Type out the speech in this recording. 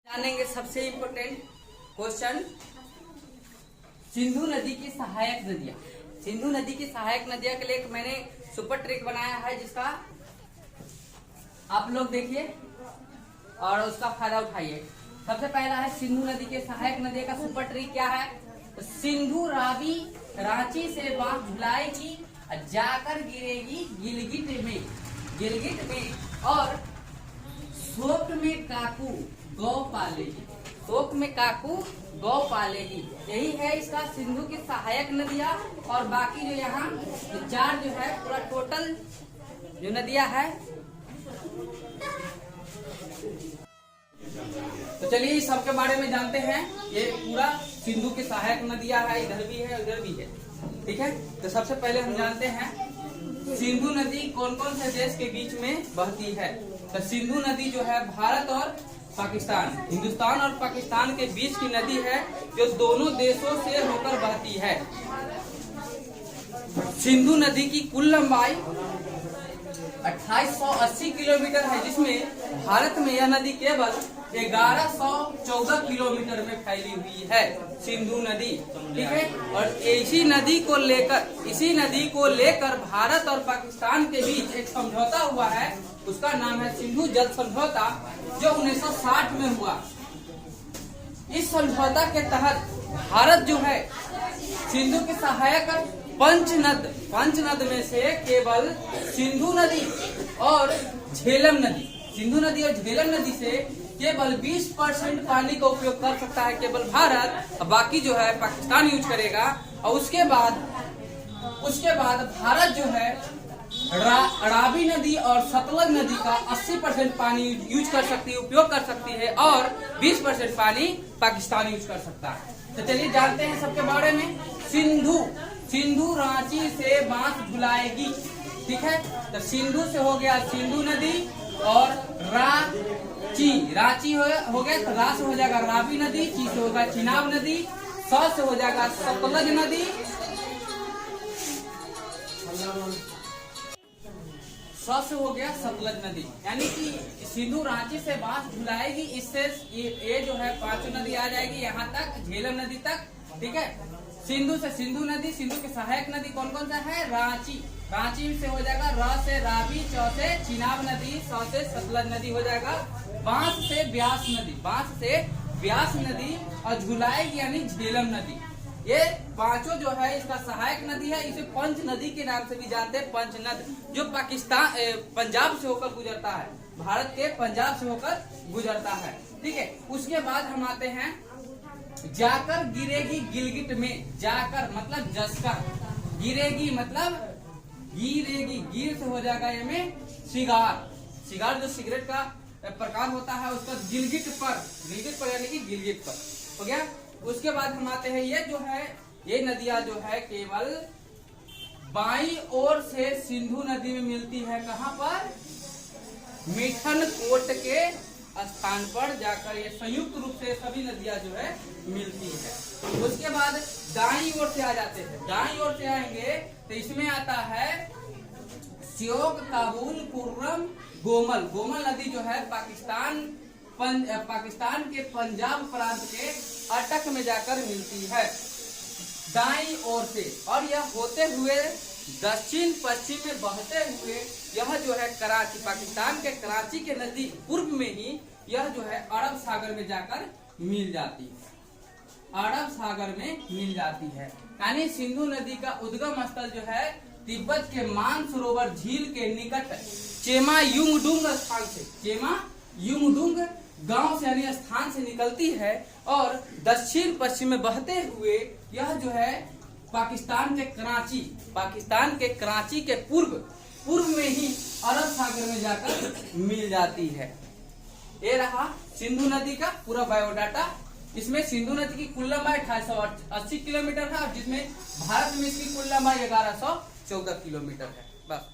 जानेंगे सबसे important question, Sindhu नदी की सहायक नदियां। सिंधु नदी की सहायक नदियां के लिए मैंने सुपर ट्रिक बनाया है, जिसका आप लोग देखिए और उसका फायदा उठाइए। सबसे पहला है सिंधु नदी के सहायक नदियों का सुपर ट्रिक क्या है। तो सिंधु रावी रांची से बांस झुलाएगी, जाकर गिरेगी गिलगिट में और शोक में काकू गौ पालेगी। शोक में काकू गौ पालेगी, यही है इसका सिंधु की सहायक नदियां। और बाकी जो यहाँ चार जो है पूरा टोटल जो नदियां है। तो चलिए इस सब के बारे में जानते हैं। ये पूरा सिंधु की सहायक नदियां है, इधर भी है उधर भी है, ठीक है। तो सबसे पहले हम जानते हैं सिंधु नदी कौन कौन से देश के बीच में बहती है। तो सिंधु नदी जो है भारत और पाकिस्तान, हिंदुस्तान और पाकिस्तान के बीच की नदी है, जो दोनों देशों से होकर बहती है। सिंधु नदी की कुल लंबाई 2880 किलोमीटर है, जिसमें भारत में यह नदी केवल 1114 किलोमीटर में फैली हुई है, सिंधु नदी, ठीक है। और इसी नदी को लेकर भारत और पाकिस्तान के बीच एक समझौता हुआ है, उसका नाम है सिंधु जल समझौता, जो 1960 में हुआ। इस समझौता के तहत भारत जो है सिंधु की सहायक पंचनद में से केवल सिंधु नदी और झेलम नदी से केवल 20% पानी का उपयोग कर सकता है केवल भारत, बाकी जो है पाकिस्तान यूज करेगा। और उसके बाद भारत जो है रावी नदी और सतलज नदी का 80% पानी यूज कर सकती है, उपयोग कर सकती है, और 20% पानी पाकिस्तान यूज कर सकता है। तो चलिए जानते हैं सबके बारे में। सिंधु रांची से बांस झुलाएगी, ठीक है। तो सिंधु से हो गया सिंधु नदी, और रांची हो गया, तो रा से हो जाएगा रावी नदी, ची से होगा चिनाब नदी, स से हो जाएगा सतलज नदी, से हो गया सतलज नदी। यानी कि सिंधु रांची से बांस झुलाएगी, इससे ये जो है पांचों नदी आ जाएगी यहाँ तक, झेलम नदी तक, ठीक है। सिंधु से सिंधु नदी, सिंधु की सहायक नदी कौन कौन सा है। रांची से हो जाएगा र से रावी, च से चिनाब नदी, स से सतलज नदी हो जाएगा। बांस से ब्यास नदी और झुलाएगी यानी झेलम नदी। ये पांचों जो है इसका सहायक नदी है। इसे पंच नदी के नाम से भी जानते हैं, पंचनद, जो पंजाब से होकर गुजरता है, भारत के पंजाब से होकर गुजरता है, ठीक है। उसके बाद हम आते हैं जाकर गिरेगी गिलगिट में। जाकर मतलब जसकर, गिरेगी मतलब गिरेगी, गिर से हो जाएगा ये में सिगार जो सिगरेट का प्रकार होता है, उसका गिलगिट पर यानी कि गिलगिट पर हो गया। उसके बाद हम आते हैं ये नदियां जो है केवल बाईं ओर से सिंधु नदी में मिलती है। कहाँ पर? मिठन कोट के स्थान पर जाकर ये संयुक्त रूप से सभी नदियां जो है मिलती है। उसके बाद दाईं ओर से आ जाते हैं। दाईं ओर से आएंगे तो इसमें आता है श्योक, काबुल, कुर्रम, गोमल नदी जो है पाकिस्तान के पंजाब प्रांत के अटक में जाकर मिलती है दाईं ओर से। और यह होते हुए दक्षिण पश्चिम में बहते हुए यह जो है कराची, पाकिस्तान के कराची के नजदीक पूर्व में ही यह जो है अरब सागर में जाकर मिल जाती है। यानी सिंधु नदी का उद्गम स्थल जो है तिब्बत के मानसरोवर झील के निकट चेमायुंगडुंग स्थान से, चेमायुंगडुंग गांव से यानी स्थान से निकलती है, और दक्षिण पश्चिम में बहते हुए यह जो है पाकिस्तान के कराची के पूर्व में ही अरब सागर में जाकर मिल जाती है। ये रहा सिंधु नदी का पूरा बायोडाटा। इसमें सिंधु नदी की कुल लंबाई 2880 किलोमीटर है, और जिसमें भारत में इसकी कुल लंबाई 1114 किलोमीटर है। बस।